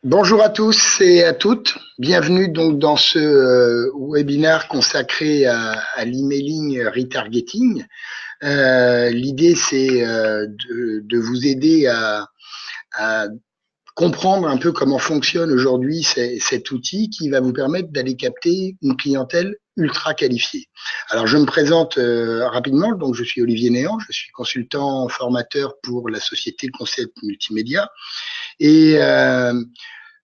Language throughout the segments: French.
Bonjour à tous et à toutes. Bienvenue donc dans ce webinaire consacré à l'emailing retargeting. L'idée, c'est de vous aider à comprendre un peu comment fonctionne aujourd'hui cet outil qui va vous permettre d'aller capter une clientèle ultra qualifiée. Alors, je me présente rapidement. Donc, je suis Olivier Néant, je suis consultant formateur pour la société Concept Multimédia. Et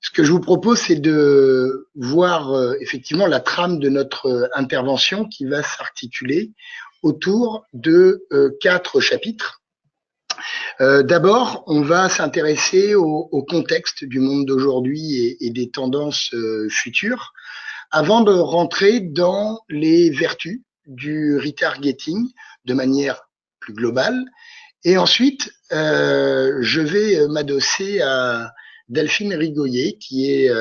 ce que je vous propose, c'est de voir effectivement la trame de notre intervention qui va s'articuler autour de 4 chapitres. D'abord, on va s'intéresser au contexte du monde d'aujourd'hui et des tendances futures, avant de rentrer dans les vertus du retargeting de manière plus globale. Et ensuite, je vais m'adosser à Delphine Rigoyer, qui est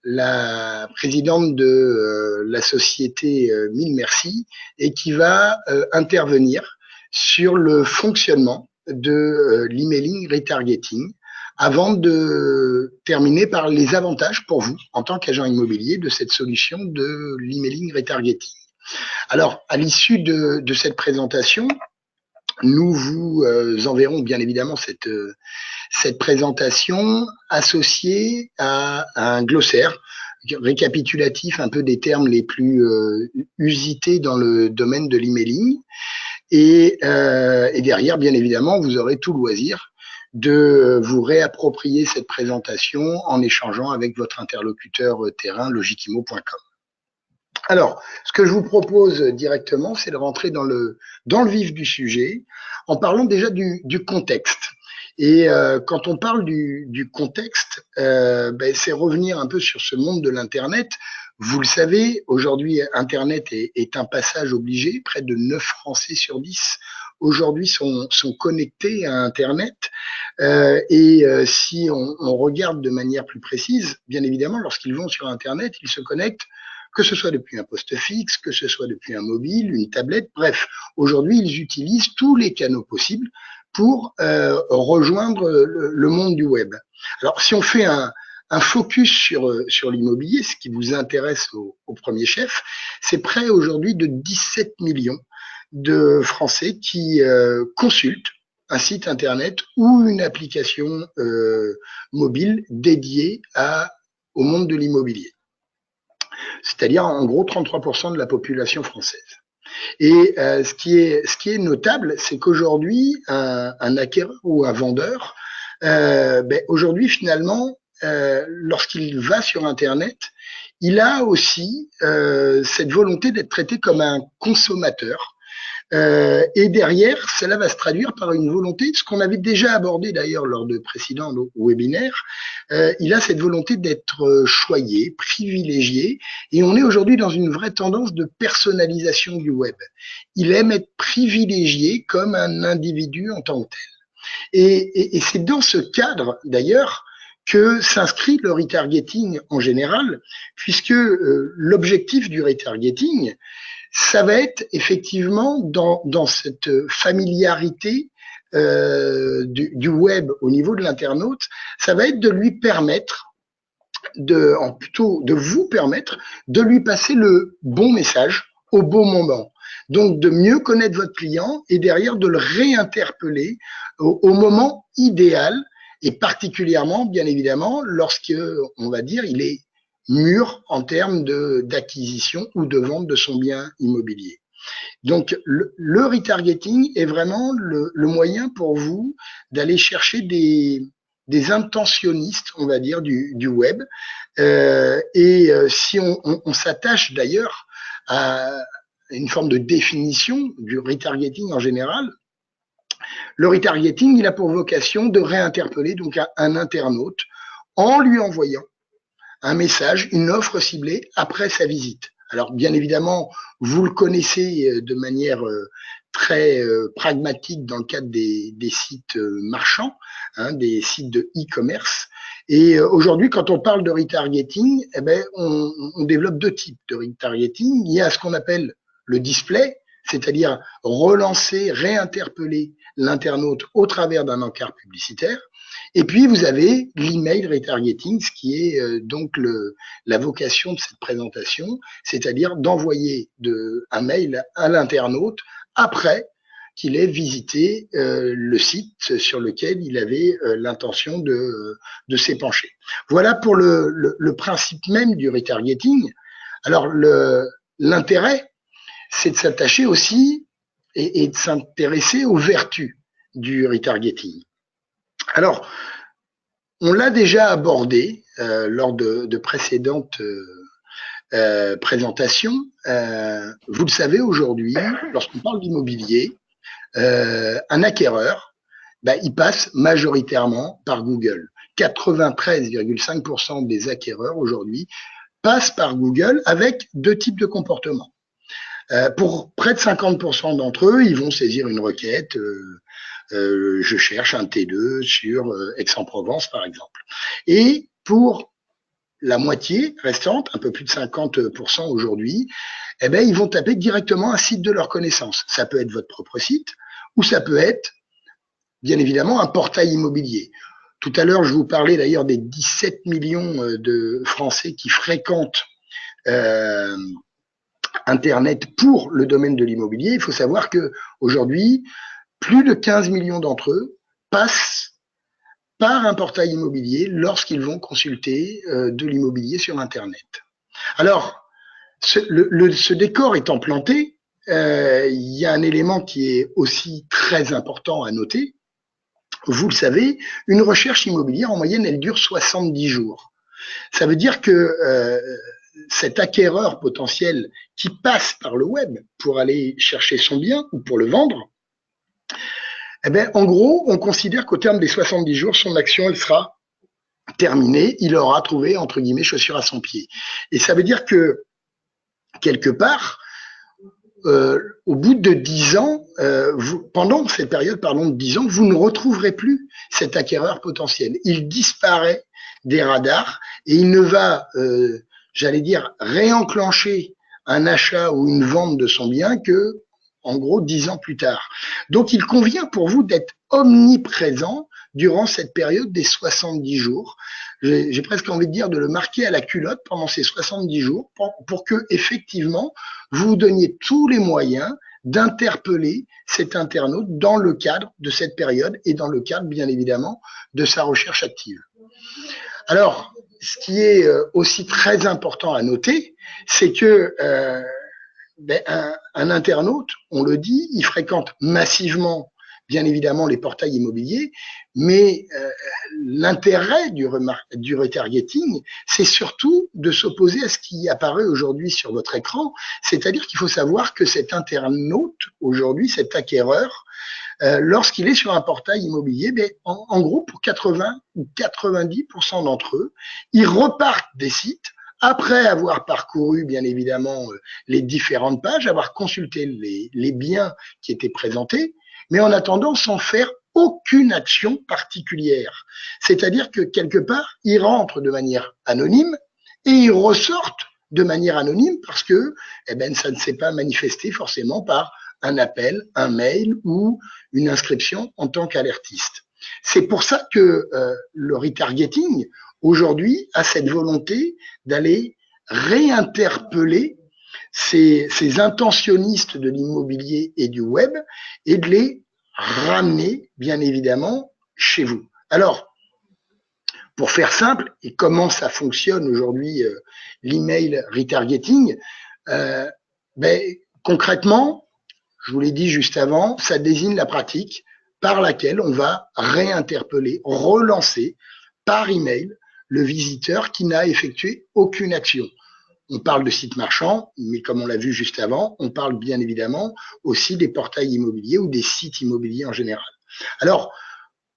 la présidente de la société Mille Merci et qui va intervenir sur le fonctionnement de l'emailing retargeting avant de terminer par les avantages pour vous en tant qu'agent immobilier de cette solution de l'emailing retargeting. Alors, à l'issue de cette présentation, nous vous enverrons bien évidemment cette présentation associée à un glossaire récapitulatif un peu des termes les plus usités dans le domaine de l'emailing. Et derrière, bien évidemment, vous aurez tout loisir de vous réapproprier cette présentation en échangeant avec votre interlocuteur terrain logikimo.com. Alors, ce que je vous propose directement, c'est de rentrer dans le vif du sujet en parlant déjà du contexte. Et quand on parle du contexte, c'est revenir un peu sur ce monde de l'Internet. Vous le savez, aujourd'hui, Internet est un passage obligé. Près de 9 Français sur 10 aujourd'hui sont connectés à Internet. Si on regarde de manière plus précise, bien évidemment, lorsqu'ils vont sur Internet, ils se connectent que ce soit depuis un poste fixe, que ce soit depuis un mobile, une tablette, bref, aujourd'hui, ils utilisent tous les canaux possibles pour rejoindre le monde du web. Alors, si on fait un focus sur l'immobilier, ce qui vous intéresse au premier chef, c'est près aujourd'hui de 17 millions de Français qui consultent un site internet ou une application mobile dédiée au monde de l'immobilier. C'est-à-dire en gros 33% de la population française. Et ce qui est notable, c'est qu'aujourd'hui, un acquéreur ou un vendeur, aujourd'hui finalement, lorsqu'il va sur Internet, il a aussi cette volonté d'être traité comme un consommateur. Et derrière, cela va se traduire par une volonté, ce qu'on avait déjà abordé d'ailleurs lors de précédents webinaires, il a cette volonté d'être choyé, privilégié, et on est aujourd'hui dans une vraie tendance de personnalisation du web. Il aime être privilégié comme un individu en tant que tel. Et c'est dans ce cadre d'ailleurs que s'inscrit le retargeting en général, puisque l'objectif du retargeting, ça va être effectivement dans cette familiarité du web au niveau de l'internaute, ça va être de lui permettre, plutôt de vous permettre de lui passer le bon message au bon moment. Donc de mieux connaître votre client et derrière de le réinterpeller au moment idéal et particulièrement, bien évidemment, lorsque, on va dire, il est mûr en termes d'acquisition ou de vente de son bien immobilier. Donc, le retargeting est vraiment le moyen pour vous d'aller chercher des intentionnistes, on va dire, du web. Si on s'attache d'ailleurs à une forme de définition du retargeting en général, le retargeting, il a pour vocation de réinterpeller donc un internaute en lui envoyant un message, une offre ciblée après sa visite. Alors, bien évidemment, vous le connaissez de manière très pragmatique dans le cadre des sites marchands, des sites de e-commerce. Et aujourd'hui, quand on parle de retargeting, on développe 2 types de retargeting. Il y a ce qu'on appelle le display, c'est-à-dire relancer, réinterpeller l'internaute au travers d'un encart publicitaire. Et puis, vous avez l'email retargeting, ce qui est donc la vocation de cette présentation, c'est-à-dire d'envoyer un mail à l'internaute après qu'il ait visité le site sur lequel il avait l'intention de s'épancher. Voilà pour le principe même du retargeting. Alors, l'intérêt, c'est de s'attacher aussi et de s'intéresser aux vertus du retargeting. Alors, on l'a déjà abordé lors de précédentes présentations. Vous le savez aujourd'hui, lorsqu'on parle d'immobilier, un acquéreur, il passe majoritairement par Google. 93,5% des acquéreurs aujourd'hui passent par Google avec deux types de comportements. Pour près de 50% d'entre eux, ils vont saisir une requête. Je cherche un T2 sur Aix-en-Provence, par exemple. Et pour la moitié restante, un peu plus de 50% aujourd'hui, ils vont taper directement un site de leur connaissance. Ça peut être votre propre site ou ça peut être, bien évidemment, un portail immobilier. Tout à l'heure, je vous parlais d'ailleurs des 17 millions de Français qui fréquentent Internet pour le domaine de l'immobilier. Il faut savoir que aujourd'hui, plus de 15 millions d'entre eux passent par un portail immobilier lorsqu'ils vont consulter de l'immobilier sur Internet. Alors, ce décor étant planté, il y a un élément qui est aussi très important à noter. Vous le savez, une recherche immobilière, en moyenne, elle dure 70 jours. Ça veut dire que cet acquéreur potentiel qui passe par le web pour aller chercher son bien ou pour le vendre, en gros, on considère qu'au terme des 70 jours, son action, elle sera terminée. Il aura trouvé, entre guillemets, chaussure à son pied. Et ça veut dire que, quelque part, au bout de 10 ans, pendant cette période, de 10 ans, vous ne retrouverez plus cet acquéreur potentiel. Il disparaît des radars et il ne va, j'allais dire, réenclencher un achat ou une vente de son bien que, en gros, 10 ans plus tard. Donc, il convient pour vous d'être omniprésent durant cette période des 70 jours. J'ai presque envie de dire de le marquer à la culotte pendant ces 70 jours pour que, effectivement, vous vous donniez tous les moyens d'interpeller cet internaute dans le cadre de cette période et dans le cadre, bien évidemment, de sa recherche active. Alors, ce qui est aussi très important à noter, c'est que un internaute, on le dit, il fréquente massivement, bien évidemment, les portails immobiliers, mais l'intérêt du retargeting, c'est surtout de s'opposer à ce qui apparaît aujourd'hui sur votre écran, c'est-à-dire qu'il faut savoir que cet internaute, aujourd'hui, cet acquéreur, lorsqu'il est sur un portail immobilier, en gros, pour 80 ou 90% d'entre eux, ils repartent des sites après avoir parcouru, bien évidemment, les différentes pages, avoir consulté les biens qui étaient présentés, mais en attendant, sans faire aucune action particulière. C'est-à-dire que, quelque part, ils rentrent de manière anonyme et ils ressortent de manière anonyme parce que ça ne s'est pas manifesté forcément par un appel, un mail ou une inscription en tant qu'alertiste. C'est pour ça que le retargeting, aujourd'hui, a cette volonté d'aller réinterpeller ces intentionnistes de l'immobilier et du web et de les ramener, bien évidemment, chez vous. Alors, pour faire simple, et comment ça fonctionne aujourd'hui, l'email retargeting, concrètement, je vous l'ai dit juste avant, ça désigne la pratique par laquelle on va réinterpeller, relancer par email le visiteur qui n'a effectué aucune action. On parle de sites marchands, mais comme on l'a vu juste avant, on parle bien évidemment aussi des portails immobiliers ou des sites immobiliers en général. Alors,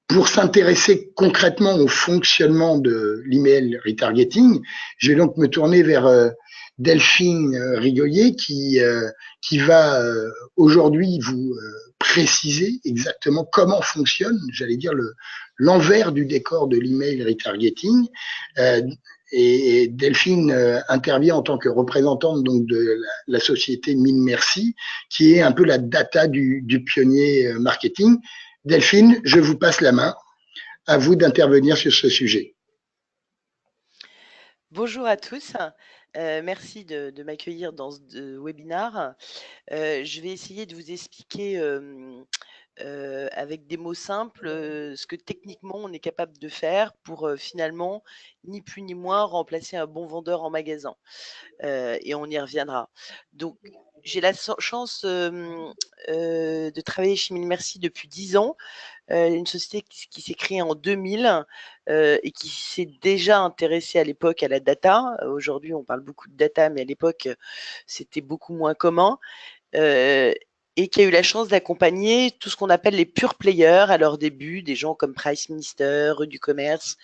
pour s'intéresser concrètement au fonctionnement de l'email retargeting, je vais donc me tourner vers Delphine Rigollier qui va aujourd'hui vous préciser exactement comment fonctionne, j'allais dire, l'envers du décor de l'email retargeting. et Delphine intervient en tant que représentante donc de la société Mille Merci, qui est un peu la data du pionnier marketing. Delphine, je vous passe la main. À vous d'intervenir sur ce sujet. Bonjour à tous, merci de m'accueillir dans ce webinaire. Je vais essayer de vous expliquer avec des mots simples ce que techniquement on est capable de faire pour finalement, ni plus ni moins, remplacer un bon vendeur en magasin. Et on y reviendra. Donc, j'ai la chance de travailler chez Mille Merci depuis 10 ans. Une société qui s'est créée en 2000 et qui s'est déjà intéressée à l'époque à la data. Aujourd'hui, on parle beaucoup de data, mais à l'époque, c'était beaucoup moins commun. Et qui a eu la chance d'accompagner tout ce qu'on appelle les pure players à leur début, des gens comme Price Minister, Rue du Commerce,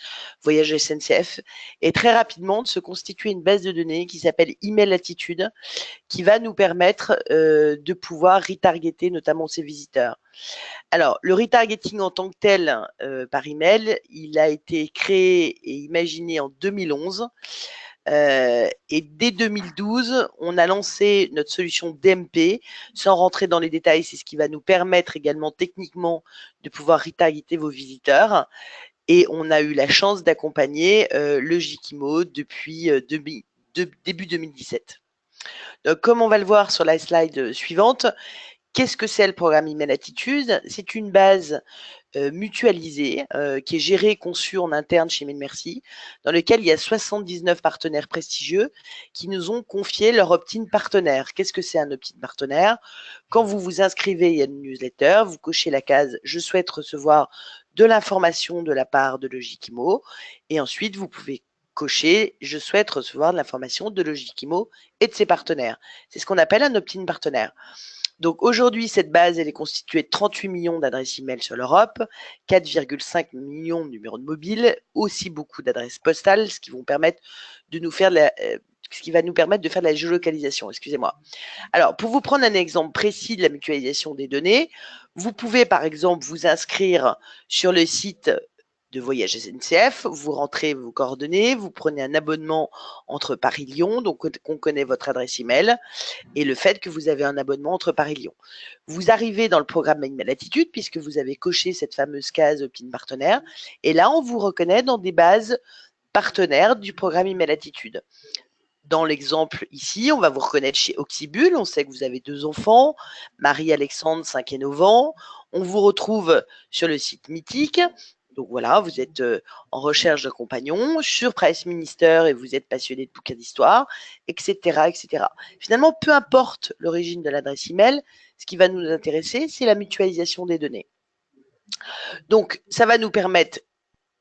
Voyage SNCF, et très rapidement de se constituer une base de données qui s'appelle Email Attitude, qui va nous permettre de pouvoir retargeter notamment ces visiteurs. Alors, le retargeting en tant que tel par email, il a été créé et imaginé en 2011. Et dès 2012, on a lancé notre solution DMP. Sans rentrer dans les détails, c'est ce qui va nous permettre également techniquement de pouvoir retargeter vos visiteurs. Et on a eu la chance d'accompagner le Jikimo depuis début 2017. Donc, comme on va le voir sur la slide suivante, qu'est-ce que c'est le programme Email Attitude? C'est une base mutualisée qui est gérée et conçue en interne chez Mille Merci, dans lequel il y a 79 partenaires prestigieux qui nous ont confié leur opt-in partenaire. Qu'est-ce que c'est un opt-in partenaire? Quand vous vous inscrivez, il y a une newsletter, vous cochez la case « Je souhaite recevoir de l'information de la part de Logikimo » et ensuite vous pouvez cocher « Je souhaite recevoir de l'information de Logikimo et de ses partenaires ». C'est ce qu'on appelle un opt-in partenaire. Donc aujourd'hui, cette base, elle est constituée de 38 millions d'adresses email sur l'Europe, 4,5 millions de numéros de mobile, aussi beaucoup d'adresses postales, ce qui va nous permettre de faire de la géolocalisation. Excusez-moi. Alors, pour vous prendre un exemple précis de la mutualisation des données, vous pouvez par exemple vous inscrire sur le site de Voyage SNCF, vous rentrez vos coordonnées, vous prenez un abonnement entre Paris-Lyon, donc on connaît votre adresse email, et le fait que vous avez un abonnement entre Paris-Lyon. Vous arrivez dans le programme Email Attitude, puisque vous avez coché cette fameuse case Opt-in partenaire, et là, on vous reconnaît dans des bases partenaires du programme Email Attitude. Dans l'exemple ici, on va vous reconnaître chez Oxybul, on sait que vous avez 2 enfants, Marie-Alexandre, 5 et 9 ans. On vous retrouve sur le site Mythique. Donc voilà, vous êtes en recherche de compagnons, sur Price Minister et vous êtes passionné de bouquins d'histoire, etc., etc. Finalement, peu importe l'origine de l'adresse email, ce qui va nous intéresser, c'est la mutualisation des données. Donc, ça va nous permettre,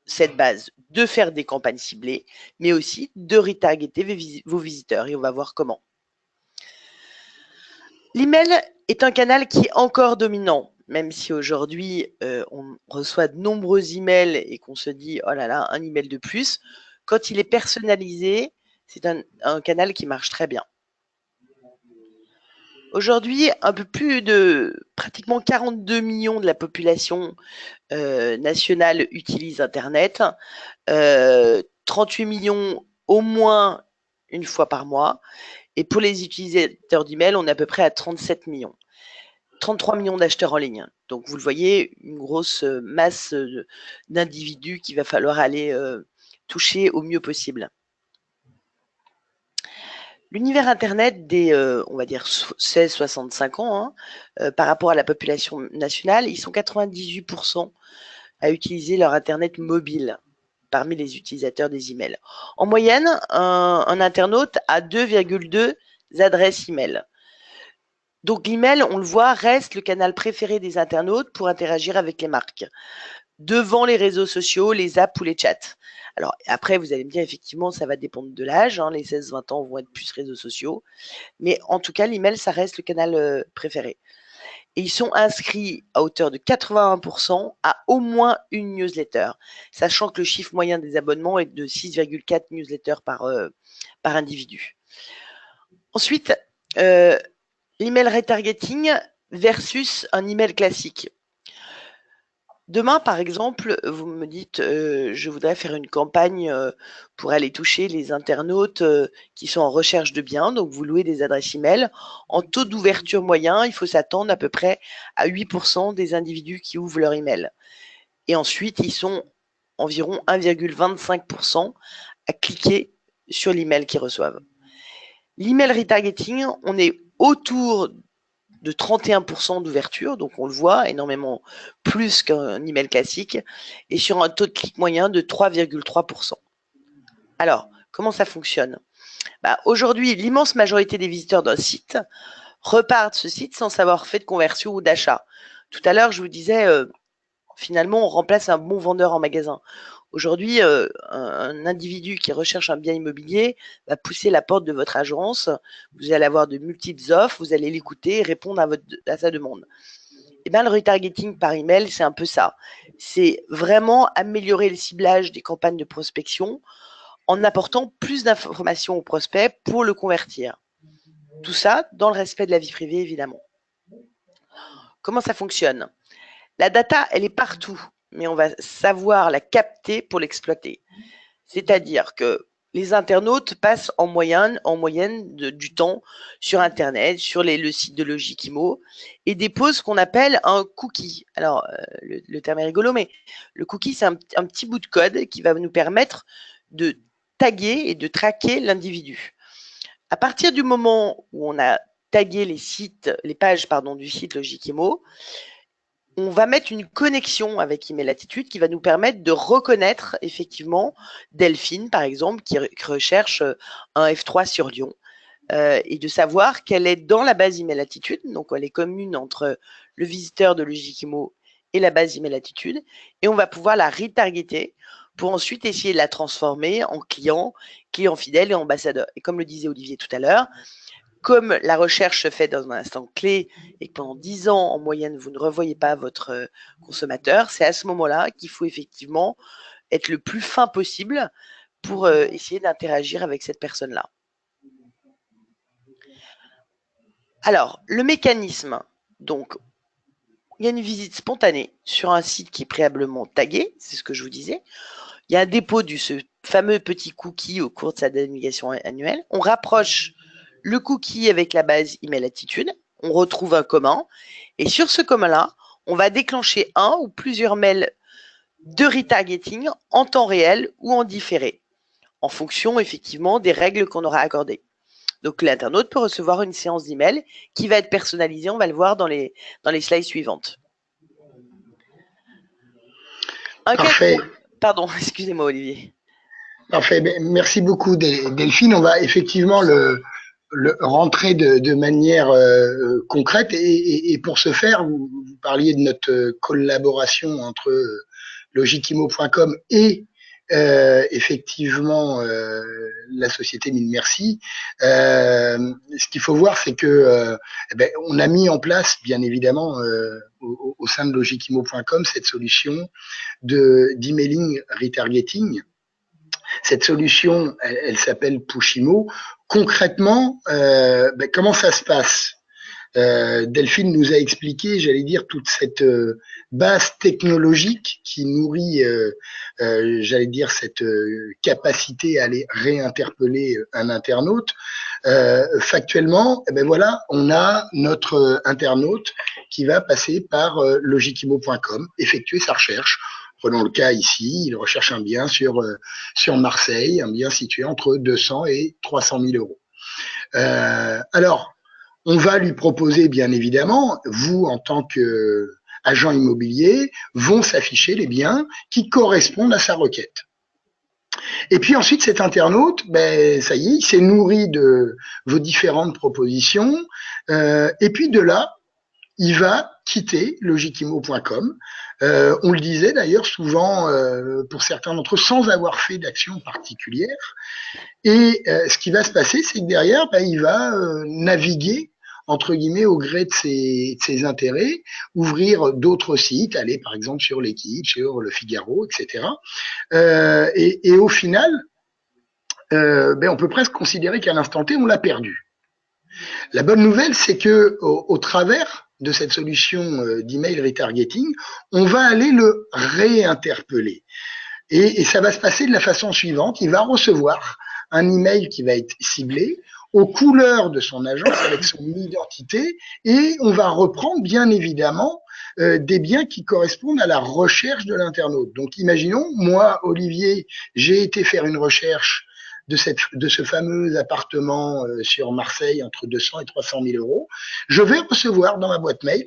cette base, de faire des campagnes ciblées, mais aussi de retargeter vos visiteurs. Et on va voir comment. L'email est un canal qui est encore dominant, même si aujourd'hui, on reçoit de nombreux emails et qu'on se dit « Oh là là, un email de plus ». Quand il est personnalisé, c'est un canal qui marche très bien. Aujourd'hui, un peu plus de pratiquement 42 millions de la population nationale utilise Internet. 38 millions au moins une fois par mois. Et pour les utilisateurs d'email, on est à peu près à 37 millions. 33 millions d'acheteurs en ligne. Donc, vous le voyez, une grosse masse d'individus qu'il va falloir aller toucher au mieux possible. L'univers Internet des, on va dire, 16-65 ans, par rapport à la population nationale, ils sont 98% à utiliser leur Internet mobile parmi les utilisateurs des emails. En moyenne, un internaute a 2,2 adresses email. Donc l'email, on le voit, reste le canal préféré des internautes pour interagir avec les marques, devant les réseaux sociaux, les apps ou les chats. Alors après, vous allez me dire, effectivement, ça va dépendre de l'âge, les 16-20 ans vont être plus réseaux sociaux, mais en tout cas, l'email, ça reste le canal préféré. Et ils sont inscrits à hauteur de 81% à au moins une newsletter, sachant que le chiffre moyen des abonnements est de 6,4 newsletters par individu. Ensuite, l'email retargeting versus un email classique. Demain, par exemple, vous me dites, je voudrais faire une campagne pour aller toucher les internautes qui sont en recherche de biens. Donc, vous louez des adresses email. En taux d'ouverture moyen, il faut s'attendre à peu près à 8% des individus qui ouvrent leur email. Et ensuite, ils sont environ 1,25% à cliquer sur l'email qu'ils reçoivent. L'email retargeting, on est autour de 31% d'ouverture, donc on le voit énormément plus qu'un email classique, et sur un taux de clic moyen de 3,3%. Alors, comment ça fonctionne? Aujourd'hui, l'immense majorité des visiteurs d'un site repartent de ce site sans savoir fait de conversion ou d'achat. Tout à l'heure, je vous disais, finalement, on remplace un bon vendeur en magasin. Aujourd'hui, un individu qui recherche un bien immobilier va pousser la porte de votre agence. Vous allez avoir de multiples offres, vous allez l'écouter et répondre à sa demande. Et bien, le retargeting par email, c'est un peu ça. C'est vraiment améliorer le ciblage des campagnes de prospection en apportant plus d'informations au prospect pour le convertir. Tout ça dans le respect de la vie privée, évidemment. Comment ça fonctionne? La data, elle est partout, mais on va savoir la capter pour l'exploiter. C'est-à-dire que les internautes passent en moyenne du temps sur Internet, sur le site de Logikimo, et déposent ce qu'on appelle un cookie. Alors, le terme est rigolo, mais le cookie, c'est un petit bout de code qui va nous permettre de taguer et de traquer l'individu. À partir du moment où on a tagué les pages du site Logikimo, on va mettre une connexion avec Email Attitude qui va nous permettre de reconnaître effectivement Delphine, par exemple, qui recherche un F3 sur Lyon, et de savoir qu'elle est dans la base Email Attitude, donc elle est commune entre le visiteur de Logikimo et la base Email Attitude, et on va pouvoir la retargeter pour ensuite essayer de la transformer en client fidèle et ambassadeur. Et comme le disait Olivier tout à l'heure, comme la recherche se fait dans un instant clé et que pendant 10 ans, en moyenne, vous ne revoyez pas votre consommateur, c'est à ce moment-là qu'il faut effectivement être le plus fin possible pour essayer d'interagir avec cette personne-là. Alors, le mécanisme, donc, il y a une visite spontanée sur un site qui est préalablement tagué, c'est ce que je vous disais. Il y a un dépôt de ce fameux petit cookie au cours de sa navigation annuelle. On rapproche le cookie avec la base Email Attitude, on retrouve un commun, et sur ce commun-là, on va déclencher un ou plusieurs mails de retargeting en temps réel ou en différé, en fonction effectivement des règles qu'on aura accordées. Donc l'internaute peut recevoir une séance d'email qui va être personnalisée, on va le voir dans les slides suivantes. Parfait. Pardon, excusez-moi Olivier. Parfait, merci beaucoup Delphine. On va effectivement le rentrer de manière concrète et pour ce faire, vous parliez de notre collaboration entre logikimo.com et effectivement la société Mille Merci. Ce qu'il faut voir, c'est que on a mis en place, bien évidemment, au sein de logikimo.com, cette solution d'emailing retargeting. Cette solution, elle s'appelle Pushimo. Concrètement, comment ça se passe? Delphine nous a expliqué, j'allais dire, toute cette base technologique qui nourrit, j'allais dire, cette capacité à aller réinterpeller un internaute. Factuellement, voilà, on a notre internaute qui va passer par logikimo.com, effectuer sa recherche. Prenons le cas ici, il recherche un bien sur Marseille, un bien situé entre 200 et 300 000 euros. Alors, on va lui proposer, bien évidemment, vous, en tant qu'agent immobilier, vont s'afficher les biens qui correspondent à sa requête. Et puis ensuite, cet internaute, ça y est, il s'est nourri de vos différentes propositions. Et puis de là, il va quitter logikimo.com. On le disait d'ailleurs souvent pour certains d'entre eux sans avoir fait d'action particulière. Et ce qui va se passer, c'est que derrière, il va naviguer entre guillemets au gré de ses intérêts, ouvrir d'autres sites, aller par exemple sur l'Équipe, sur le Figaro, etc. Et au final, on peut presque considérer qu'à l'instant T, on l'a perdu. La bonne nouvelle, c'est que au travers de cette solution d'email retargeting, on va aller le réinterpeller. Et ça va se passer de la façon suivante. Il va recevoir un email qui va être ciblé aux couleurs de son agence avec son identité et on va reprendre bien évidemment des biens qui correspondent à la recherche de l'internaute. Donc imaginons, moi, Olivier, j'ai été faire une recherche de ce fameux appartement sur Marseille entre 200 et 300 000 euros. Je vais recevoir dans ma boîte mail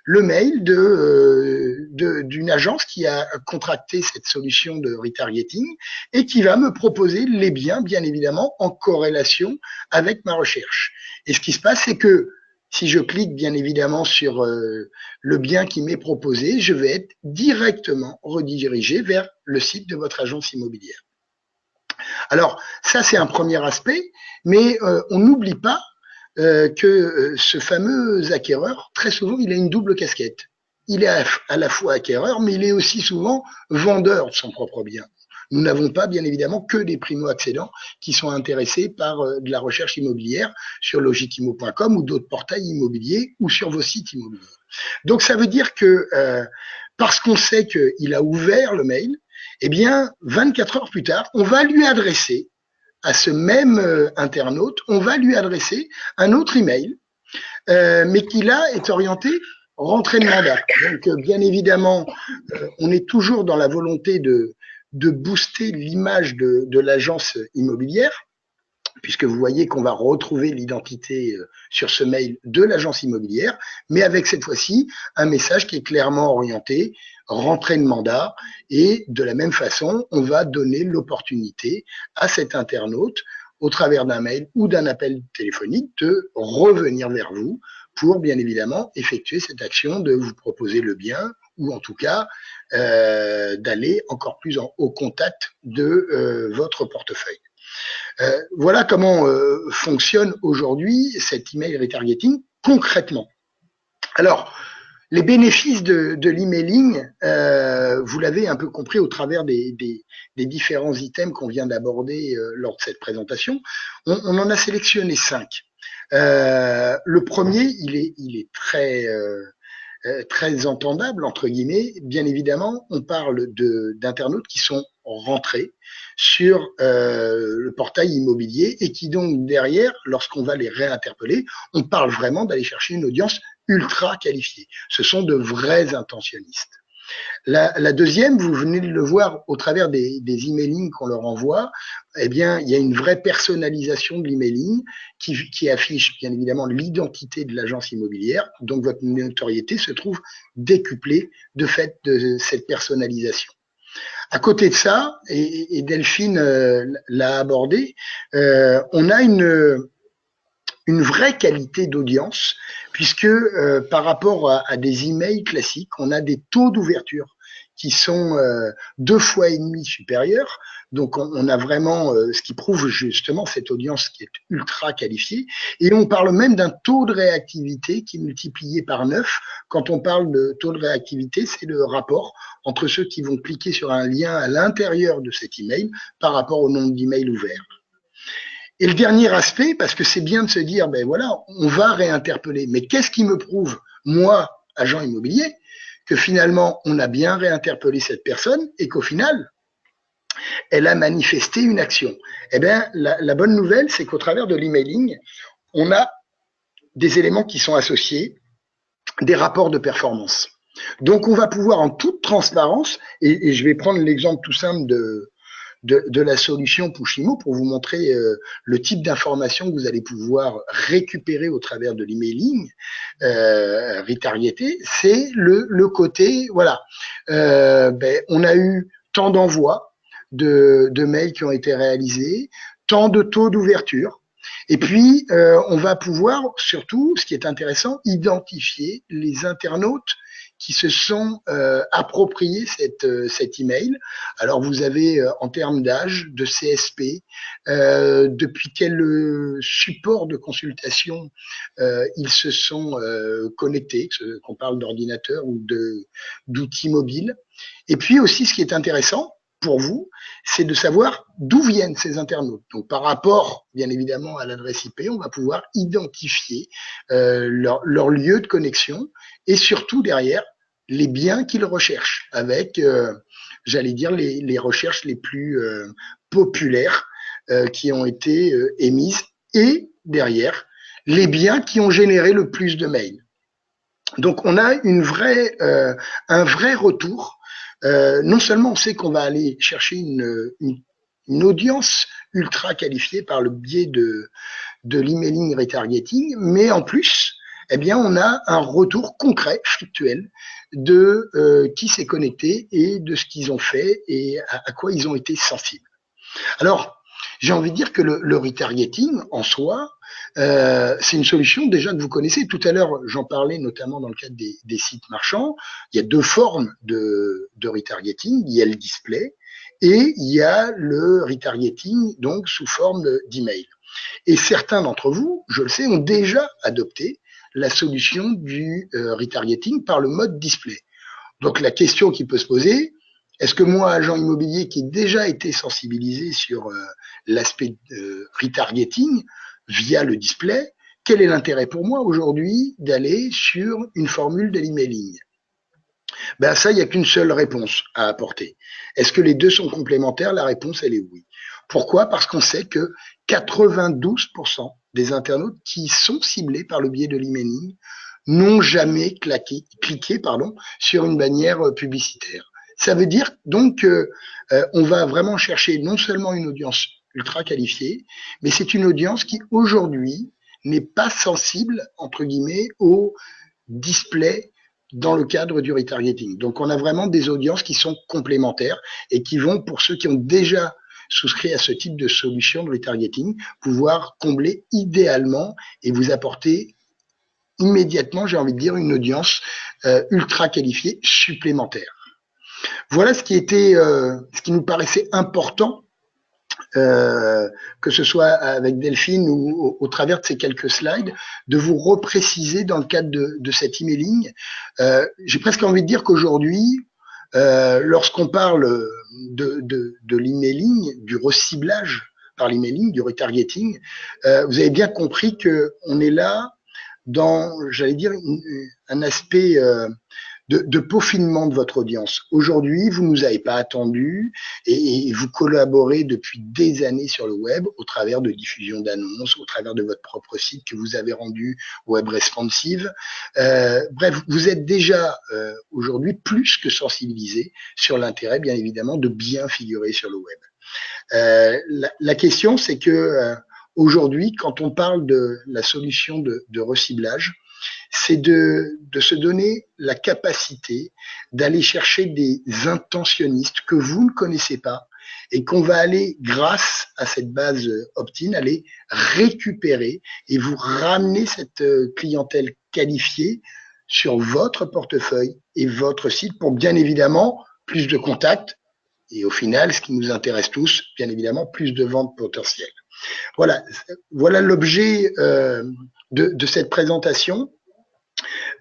le mail d'une agence qui a contracté cette solution de retargeting et qui va me proposer les biens, bien évidemment, en corrélation avec ma recherche. Et ce qui se passe, c'est que si je clique bien évidemment sur le bien qui m'est proposé, je vais être directement redirigé vers le site de votre agence immobilière. Alors, ça, c'est un premier aspect, mais on n'oublie pas que ce fameux acquéreur, très souvent, il a une double casquette. Il est à la fois acquéreur, mais il est aussi souvent vendeur de son propre bien. Nous n'avons pas, bien évidemment, que des primo-accédants qui sont intéressés par de la recherche immobilière sur logikimo.com ou d'autres portails immobiliers ou sur vos sites immobiliers. Donc, ça veut dire que parce qu'on sait qu'il a ouvert le mail, eh bien, 24 heures plus tard, on va lui adresser à ce même internaute, on va lui adresser un autre email, mais qui là est orienté rentrée de mandat. Donc, bien évidemment, on est toujours dans la volonté de booster l'image de l'agence immobilière, puisque vous voyez qu'on va retrouver l'identité sur ce mail de l'agence immobilière, mais avec cette fois-ci un message qui est clairement orienté rentrée de mandat, et de la même façon, on va donner l'opportunité à cet internaute, au travers d'un mail ou d'un appel téléphonique, de revenir vers vous pour, bien évidemment, effectuer cette action de vous proposer le bien, ou en tout cas, d'aller encore plus au contact de votre portefeuille. Voilà comment fonctionne aujourd'hui cet email retargeting concrètement. Alors, les bénéfices de l'emailing, vous l'avez un peu compris au travers des différents items qu'on vient d'aborder lors de cette présentation. On en a sélectionné 5. Le premier, il est très entendable, entre guillemets. Bien évidemment, on parle d'internautes qui sont rentrés sur le portail immobilier et qui donc derrière, lorsqu'on va les réinterpeller, on parle vraiment d'aller chercher une audience ultra qualifiée. Ce sont de vrais intentionnistes. La deuxième, vous venez de le voir au travers des emailing qu'on leur envoie, eh bien, il y a une vraie personnalisation de l'emailing qui affiche bien évidemment l'identité de l'agence immobilière, donc votre notoriété se trouve décuplée de fait de cette personnalisation. À côté de ça, et Delphine l'a abordé, on a une vraie qualité d'audience, puisque par rapport à des emails classiques, on a des taux d'ouverture qui sont 2,5 fois supérieurs. Donc, on a vraiment ce qui prouve justement cette audience qui est ultra qualifiée. Et on parle même d'un taux de réactivité qui est multiplié par 9. Quand on parle de taux de réactivité, c'est le rapport entre ceux qui vont cliquer sur un lien à l'intérieur de cet email par rapport au nombre d'emails ouverts. Et le dernier aspect, parce que c'est bien de se dire, ben voilà, on va réinterpeller. Mais qu'est-ce qui me prouve, moi, agent immobilier, que finalement, on a bien réinterpellé cette personne et qu'au final, elle a manifesté une action? Eh bien, la bonne nouvelle, c'est qu'au travers de l'emailing, on a des éléments qui sont associés, des rapports de performance. Donc, on va pouvoir en toute transparence, et je vais prendre l'exemple tout simple de la solution Pushimo pour vous montrer le type d'information que vous allez pouvoir récupérer au travers de l'emailing retargeté, c'est le côté, voilà, on a eu tant d'envois de mails qui ont été réalisés, tant de taux d'ouverture, et puis on va pouvoir surtout, ce qui est intéressant, identifier les internautes qui se sont appropriés cet email. Alors vous avez en termes d'âge, de CSP, depuis quel support de consultation ils se sont connectés, qu'on parle d'ordinateur ou d'outils mobiles. Et puis aussi, ce qui est intéressant, pour vous, c'est de savoir d'où viennent ces internautes. Donc, par rapport, bien évidemment, à l'adresse IP, on va pouvoir identifier leur lieu de connexion et surtout derrière les biens qu'ils recherchent avec, j'allais dire, les recherches les plus populaires qui ont été émises et derrière les biens qui ont généré le plus de mails. Donc, on a un vrai retour. Non seulement on sait qu'on va aller chercher une audience ultra qualifiée par le biais de l'emailing retargeting, mais en plus, eh bien, on a un retour concret, factuel, de qui s'est connecté et de ce qu'ils ont fait et à quoi ils ont été sensibles. Alors, j'ai envie de dire que le retargeting en soi, c'est une solution déjà que vous connaissez. Tout à l'heure, j'en parlais notamment dans le cadre des sites marchands. Il y a deux formes de retargeting. Il y a le display et il y a le retargeting donc sous forme d'email. Et certains d'entre vous, je le sais, ont déjà adopté la solution du retargeting par le mode display. Donc la question qui peut se poser, est-ce que moi, agent immobilier qui ai déjà été sensibilisé sur l'aspect retargeting via le display, quel est l'intérêt pour moi aujourd'hui d'aller sur une formule de l'emailing? Ben ça, il n'y a qu'une seule réponse à apporter. Est-ce que les deux sont complémentaires? La réponse, elle est oui. Pourquoi? Parce qu'on sait que 92% des internautes qui sont ciblés par le biais de l'emailing n'ont jamais cliqué sur une bannière publicitaire. Ça veut dire donc qu'on va vraiment chercher non seulement une audience ultra qualifiée, mais c'est une audience qui aujourd'hui n'est pas sensible, entre guillemets, au display dans le cadre du retargeting. Donc on a vraiment des audiences qui sont complémentaires et qui vont, pour ceux qui ont déjà souscrit à ce type de solution de retargeting, pouvoir combler idéalement et vous apporter immédiatement, j'ai envie de dire, une audience ultra qualifiée supplémentaire. Voilà ce qui nous paraissait important, que ce soit avec Delphine ou au travers de ces quelques slides, de vous repréciser dans le cadre de cet emailing. J'ai presque envie de dire qu'aujourd'hui, lorsqu'on parle de l'emailing, du reciblage par l'emailing, du retargeting, vous avez bien compris qu'on est là dans, j'allais dire, un aspect de peaufinement de votre audience. Aujourd'hui, vous ne nous avez pas attendu et vous collaborez depuis des années sur le web au travers de diffusion d'annonces, au travers de votre propre site que vous avez rendu web responsive. Bref, vous êtes déjà aujourd'hui plus que sensibilisé sur l'intérêt, bien évidemment, de bien figurer sur le web. La question, c'est que aujourd'hui, quand on parle de la solution de reciblage, c'est de se donner la capacité d'aller chercher des intentionnistes que vous ne connaissez pas et qu'on va aller, grâce à cette base opt-in, aller récupérer et vous ramener cette clientèle qualifiée sur votre portefeuille et votre site pour bien évidemment plus de contacts et au final, ce qui nous intéresse tous, bien évidemment, plus de ventes potentielles. Voilà l'objet de cette présentation.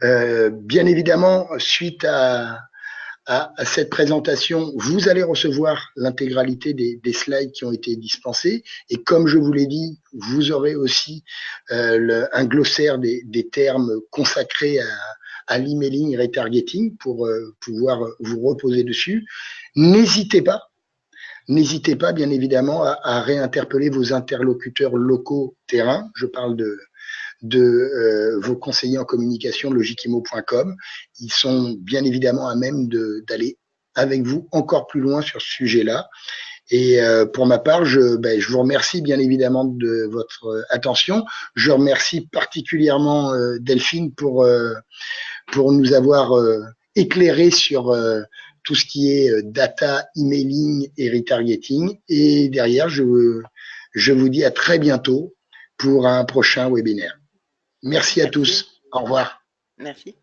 Bien évidemment, suite à cette présentation, vous allez recevoir l'intégralité des slides qui ont été dispensés. Et comme je vous l'ai dit, vous aurez aussi un glossaire des termes consacrés à l'emailing et retargeting pour pouvoir vous reposer dessus. N'hésitez pas, bien évidemment, à réinterpeller vos interlocuteurs locaux terrain. Je parle de vos conseillers en communication logiquimo.com. Ils sont bien évidemment à même d'aller avec vous encore plus loin sur ce sujet-là. Et pour ma part, je vous remercie bien évidemment de votre attention. Je remercie particulièrement Delphine pour nous avoir éclairé sur tout ce qui est data, emailing et retargeting. Et derrière, je vous dis à très bientôt pour un prochain webinaire. Merci à tous. Au revoir. Merci.